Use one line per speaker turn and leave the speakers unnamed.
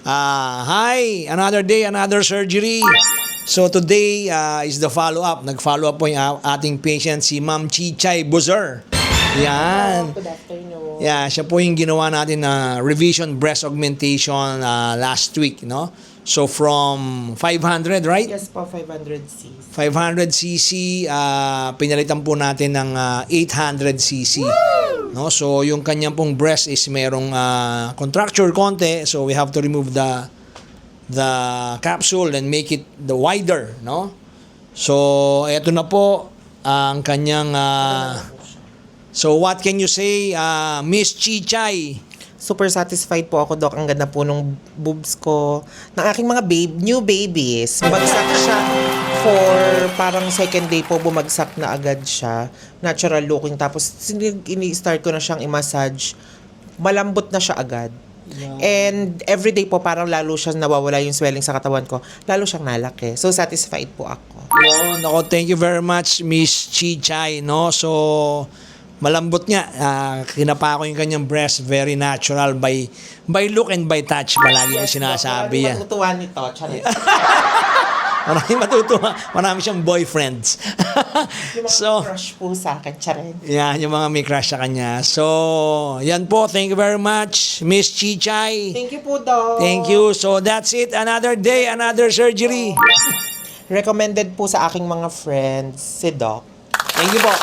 Hi! Another day, another surgery. So today is the follow-up. Nag-follow up po yung ating patient, si Ma'am Chichay Buzer. Yan.
Good afternoon.
Yeah, siya po yung ginawa natin na revision breast augmentation last week, no? So from 500, right?
Yes po, 500cc.
500cc, pinalitan po natin ng 800cc. No? So yung kanyang pong breast is merong contracture konti, so we have to remove the capsule and make it the wider, no? So eto na po ang kanyang so what can you say, Miss Chichay?
Super satisfied po ako, Doc. Ang ganda po nung boobs ko. Ng aking mga new babies. Bagsak siya for parang second day po, bumagsak na agad siya. Natural looking. Tapos, ini-start ko na siyang i-massage. Malambot na siya agad. Yeah. And every day po, parang lalo siya nawawala yung swelling sa katawan ko. Lalo siyang nalaki. So, satisfied po ako.
Yun, ako, thank you very much, Miss Chichay, no? So, malambot nga, kinapa ko yung kanyang breast, very natural by look and by touch, palagi ko sinasabi yan.
Marami matutuwa nito, charit.
Marami matutuwa, marami siyang boyfriends.
Yung mga
So,
crush po sa akin, charit.
yan, yung mga may crush sa kanya. So, yan po, thank you very much, Miss Chichay.
Thank you po, Doc.
Thank you. So, that's it. Another day, another surgery.
Recommended po sa aking mga friends, si Doc.
Thank you po.